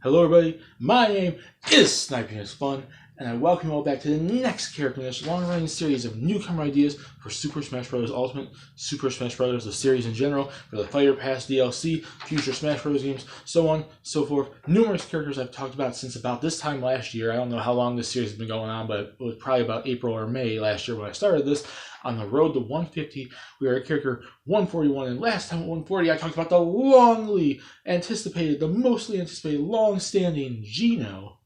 Hello everybody, my name is Sniping is Fun, and I welcome you all back to the next character in this long-running series of newcomer ideas for Super Smash Bros. Ultimate, Super Smash Bros. The series in general, for the Fighter Pass DLC, future Smash Bros. Games, so on, so forth. Numerous characters I've talked about since about this time last year. I don't know how long this series has been going on, but it was probably about April or May last year when I started this. On the road to 150, we are at character 141, and last time at 140, I talked about the longly anticipated, the mostly anticipated, long-standing Geno.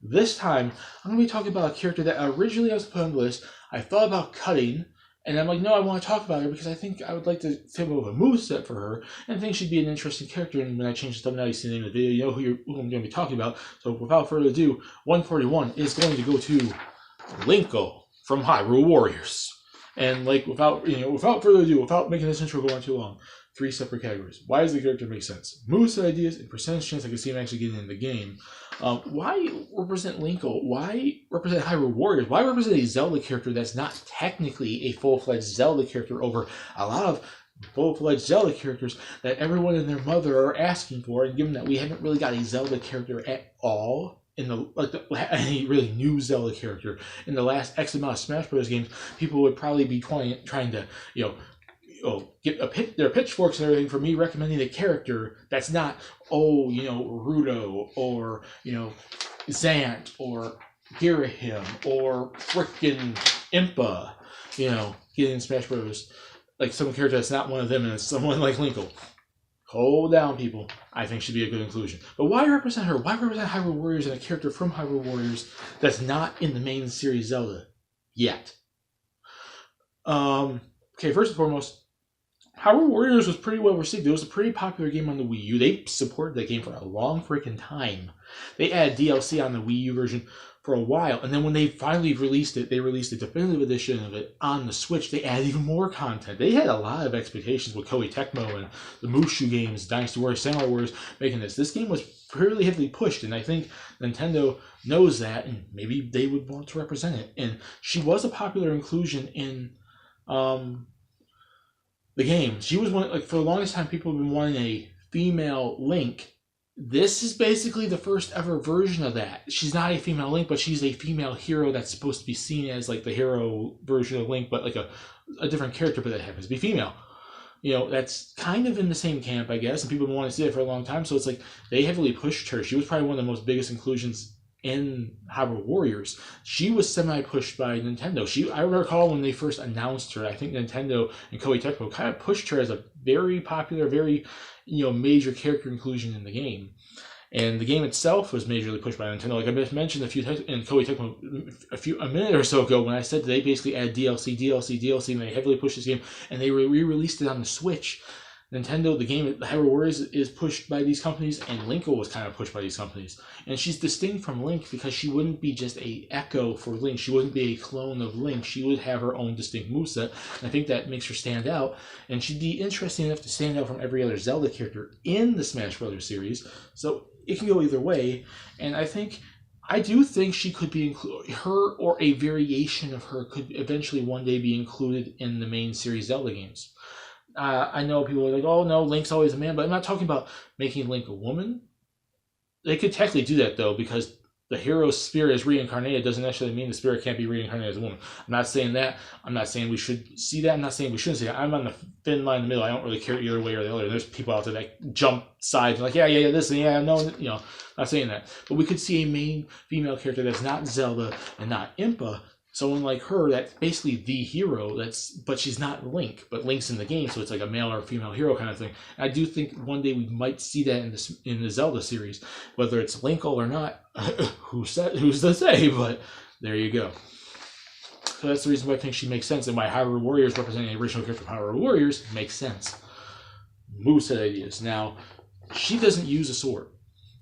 This time, I'm going to be talking about a character that originally I was put on the list. I thought about cutting, and I'm like, no, I want to talk about her because I think I would like to think of a moveset for her, and I think she'd be an interesting character. And when I change the thumbnail, you see the name of the video, you know who I'm going to be talking about. So without further ado, 141 is going to go to Linkle from Hyrule Warriors. And like without further ado, without making this intro go on too long, 3 separate categories. Why does the character make sense? Moveset ideas and percentage chance I can see him actually getting in the game. Why represent Linkle? Why represent Hyrule Warriors? Why represent a Zelda character that's not technically a full-fledged Zelda character over a lot of full-fledged Zelda characters that everyone and their mother are asking for? And given that we haven't really got a Zelda character at all, any really new Zelda character in the last X amount of Smash Bros. Games, people would probably be trying to, get their pitchforks and everything for me recommending a character that's not, Rudo or, Zant or Girahim or frickin' Impa, getting in Smash Bros. Like some character that's not one of them, and it's someone like Linkle. Hold down, people. I think should be a good inclusion. But why represent her? Why represent Hyrule Warriors and a character from Hyrule Warriors that's not in the main series Zelda yet? Okay, first and foremost, Hyrule Warriors was pretty well received. It was a pretty popular game on the Wii U. They supported that game for a long freaking time. They added DLC on the Wii U version for a while, and then when they finally released it, they released a definitive edition of it on the Switch. They added even more content. They had a lot of expectations with Koei Tecmo and the Mushu games, Dynasty Warriors, Samurai Warriors, making this. This game was fairly heavily pushed, and I think Nintendo knows that, and maybe they would want to represent it. And she was a popular inclusion in the game. She was one, for the longest time, people have been wanting a female Link. This is basically the first ever version of that. She's not a female Link, but she's a female hero that's supposed to be seen as like the hero version of Link, but like a different character, but that happens to be female. That's kind of in the same camp, I guess, and people have been wanting to see that for a long time, so it's like they heavily pushed her. She was probably one of the most biggest inclusions in Hyrule Warriors. She was semi-pushed by Nintendo. I recall when they first announced her, I think Nintendo and Koei Tecmo kind of pushed her as a very popular, very major character inclusion in the game. And the game itself was majorly pushed by Nintendo. Like I mentioned in Koei Tecmo a minute or so ago when I said they basically add DLC, and they heavily pushed this game, and they re-released it on the Switch. Nintendo, the game, Hyrule Warriors, is pushed by these companies, and Linkle was kind of pushed by these companies. And she's distinct from Link because she wouldn't be just a echo for Link. She wouldn't be a clone of Link. She would have her own distinct moveset, and I think that makes her stand out. And she'd be interesting enough to stand out from every other Zelda character in the Smash Bros. Series. So it can go either way, and I do think she could be her, or a variation of her could eventually one day be included in the main series Zelda games. I know people are like, oh no, Link's always a man, but I'm not talking about making Link a woman. They could technically do that though, because the hero's spirit is reincarnated doesn't necessarily mean the spirit can't be reincarnated as a woman. I'm not saying that. I'm not saying we should see that. I'm not saying we shouldn't see that. I'm on the thin line in the middle. I don't really care either way or the other. There's people out there that jump sides like, yeah, this, and yeah, no, not saying that. But we could see a main female character that's not Zelda and not Impa. Someone like her that's basically the hero, but she's not Link, but Link's in the game, so it's like a male or female hero kind of thing. And I do think one day we might see that in the Zelda series, whether it's Linkle or not. Who's to say? But there you go. So that's the reason why I think she makes sense, and why Hyrule Warriors representing the original character from Hyrule Warriors makes sense. Moveset ideas. Now, she doesn't use a sword.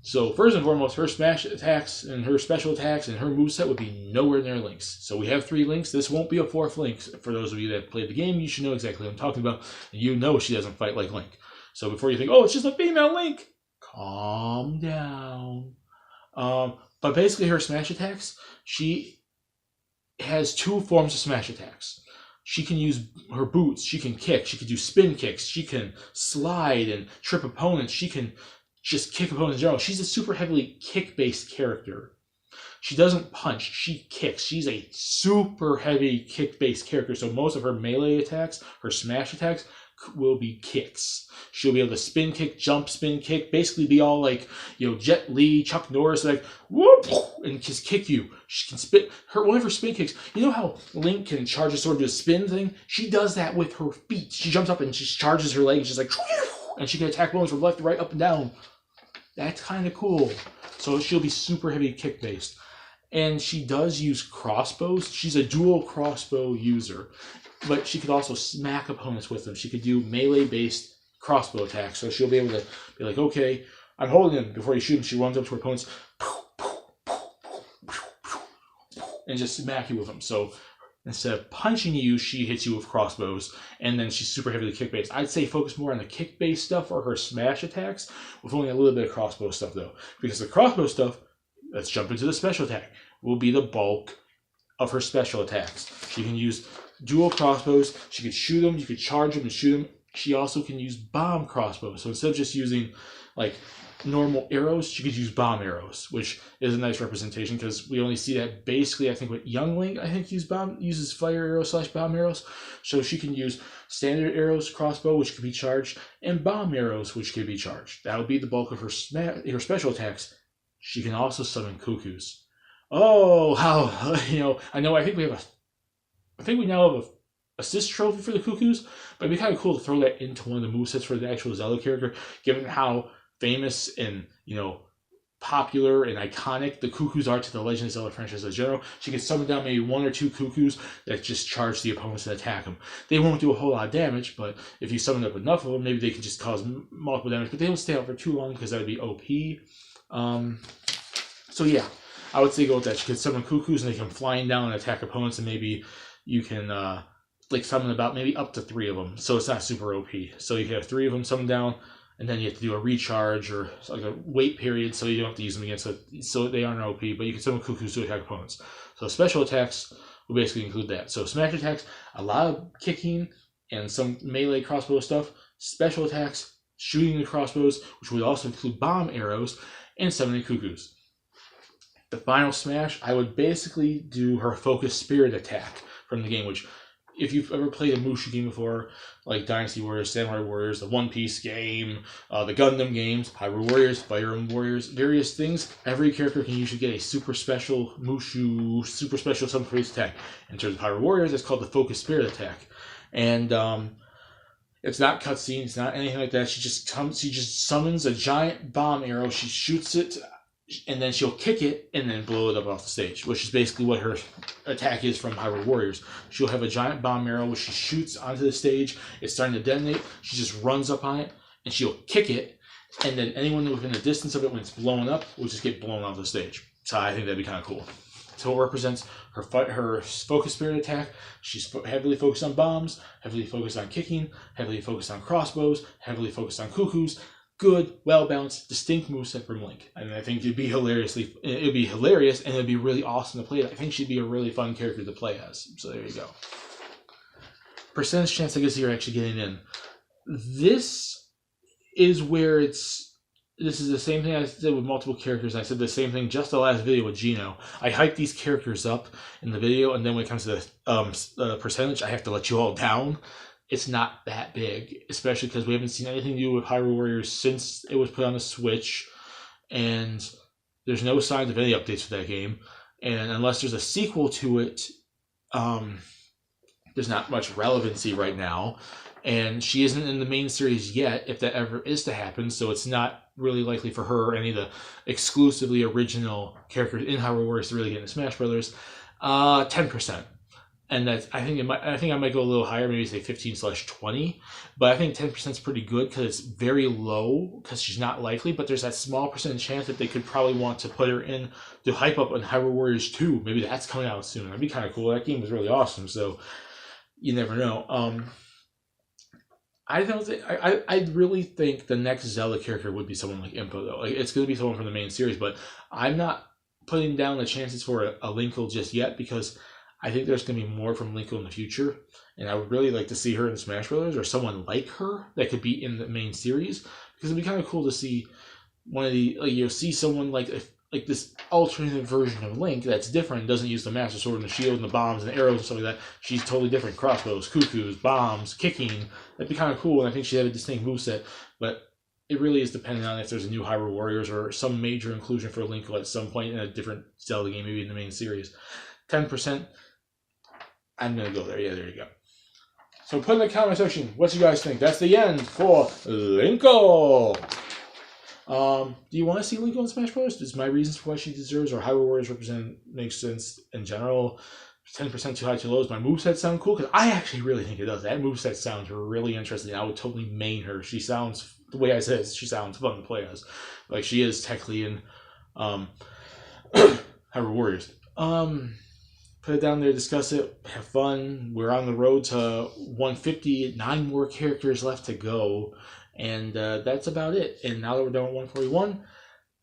So first and foremost, her smash attacks and her special attacks and her moveset would be nowhere near Link's. So we have 3 Links. This won't be a 4th Link. For those of you that played the game, you should know exactly what I'm talking about. And she doesn't fight like Link. So before you think, oh, it's just a female Link, calm down. But basically her smash attacks, she has 2 forms of smash attacks. She can use her boots, she can kick, she can do spin kicks, she can slide and trip opponents, she can just kick opponents in general. She's a super heavily kick-based character. She doesn't punch, she kicks. She's a super heavy kick-based character, so most of her melee attacks, her smash attacks, will be kicks. She'll be able to spin kick, jump, spin kick, basically be all like, you know, Jet Li, Chuck Norris, like, whoop, and just kick you. She can spin, one of her spin kicks, you know how Link can charge a sword to a spin thing? She does that with her feet. She jumps up and she charges her legs, just like, and she can attack opponents from left to right, up and down. That's kind of cool. So she'll be super heavy kick-based. And she does use crossbows. She's a dual crossbow user. But she could also smack opponents with them. She could do melee-based crossbow attacks. So she'll be able to be like, okay, I'm holding him. Before you shoot him, she runs up to her opponents and just smack you with them. So instead of punching you, she hits you with crossbows. And then she's super heavily kick-based. I'd say focus more on the kick-based stuff or her smash attacks, with only a little bit of crossbow stuff, though. Because the crossbow stuff, let's jump into the special attack, will be the bulk of her special attacks. She can use dual crossbows. She could shoot them. You could charge them and shoot them. She also can use bomb crossbows. So instead of just using like normal arrows, she could use bomb arrows, which is a nice representation because we only see that basically, I think, with Young Link, I think uses fire arrows / bomb arrows. So she can use standard arrows, crossbow, which could be charged, and bomb arrows, which could be charged. That would be the bulk of her special attacks. She can also summon cuckoos. Oh, how, you know, I think we now have a assist trophy for the cuckoos, but it'd be kind of cool to throw that into one of the movesets for the actual Zelda character, given how famous and, you know, popular and iconic the cuckoos are to the Legend of Zelda franchise in general. She can summon down maybe 1 or 2 cuckoos that just charge the opponents and attack them. They won't do a whole lot of damage, but if you summon up enough of them, maybe they can just cause multiple damage, but they don't stay out for too long because that would be OP. So yeah, I would say go with that. You can summon cuckoos and they come flying down and attack opponents, and maybe you can like summon about maybe up to 3 of them. So it's not super OP. So you can have 3 of them summon down, and then you have to do a recharge or like a wait period, so you don't have to use them again. So they aren't OP, but you can summon cuckoos to attack opponents. So special attacks will basically include that. So smash attacks, a lot of kicking and some melee crossbow stuff. Special attacks, shooting the crossbows, which would also include bomb arrows, and summoning cuckoos. The final smash, I would basically do her focus spirit attack from the game, which if you've ever played a Mushu game before, like Dynasty Warriors, Samurai Warriors, the One Piece game, the Gundam games, Hyrule Warriors, Fire Emblem Warriors, various things, every character can usually get a super special Mushu, super special summon face attack. In terms of Hyrule Warriors, it's called the focus spirit attack. And it's not cutscene, it's not anything like that. She just summons a giant bomb arrow, she shoots it, and then she'll kick it and then blow it up off the stage, which is basically what her attack is from Hyrule Warriors. She'll have a giant bomb arrow which she shoots onto the stage. It's starting to detonate. She just runs up on it and she'll kick it, and then anyone within the distance of it when it's blowing up will just get blown off the stage. So I think that'd be kind of cool. So it represents her focus spirit attack. She's heavily focused on bombs, heavily focused on kicking, heavily focused on crossbows, heavily focused on cuckoos. Good, well-balanced, distinct moveset from Link. And I think it'd be hilarious, and it'd be really awesome to play. I think she'd be a really fun character to play as. So there you go. Percentage chance I guess you're actually getting in. This is where this is the same thing I did with multiple characters. I said the same thing just the last video with Gino. I hype these characters up in the video, and then when it comes to the percentage, I have to let you all down. It's not that big, especially because we haven't seen anything new with Hyrule Warriors since it was put on the Switch, and there's no signs of any updates for that game. And unless there's a sequel to it, there's not much relevancy right now. And she isn't in the main series yet, if that ever is to happen, so it's not really likely for her or any of the exclusively original characters in Hyrule Warriors to really get into Smash Brothers. 10%. And that's, I think I might go a little higher, maybe say 15/20, but I think 10% is pretty good because it's very low because she's not likely, but there's that small percentage chance that they could probably want to put her in to hype up on Hyrule Warriors 2. Maybe that's coming out soon. That'd be kind of cool. That game was really awesome, so you never know. I really think the next Zelda character would be someone like Impa, though. Like, it's going to be someone from the main series, but I'm not putting down the chances for a Linkle just yet because I think there's going to be more from Linkle in the future, and I would really like to see her in Smash Brothers or someone like her that could be in the main series, because it'd be kind of cool to see one of the you'll see someone like this alternative version of Link that's different, doesn't use the Master Sword and the shield and the bombs and the arrows and stuff like that. She's totally different. Crossbows, cuckoos, bombs, kicking. That'd be kind of cool, and I think she'd have a distinct moveset. But it really is dependent on if there's a new Hyrule Warriors or some major inclusion for Linkle at some point in a different Zelda game, maybe in the main series. 10%. I'm going to go there. Yeah, there you go. So put in the comment section what you guys think. That's the end for Linkle. Do you want to see Linkle in Smash Bros? Does my reasons for why she deserves or Hyrule Warriors represent make sense in general? 10% too high, too low. Does my moveset sound cool? Because I actually really think it does. That moveset sounds really interesting. I would totally main her. She sounds, the way I said, she sounds fun to play as. Like she is technically in Hyrule Warriors. Put it down there, discuss it, have fun. We're on the road to 150, 9 more characters left to go. And that's about it. And now that we're done with 141,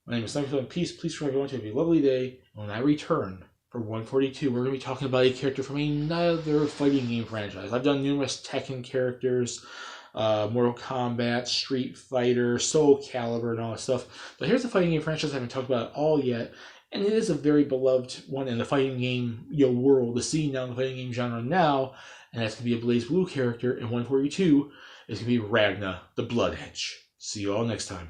my name is Linkle. Peace. Please for everyone to have a lovely day. When I return for 142, we're going to be talking about a character from another fighting game franchise. I've done numerous Tekken characters, Mortal Kombat, Street Fighter, Soul Calibur, and all that stuff. But here's a fighting game franchise I haven't talked about at all yet. And it is a very beloved one in the fighting game world, the scene now in the fighting game genre now. And that's going to be a Blaze Blue character in 142. It's going to be Ragna, the Blood Edge. See you all next time.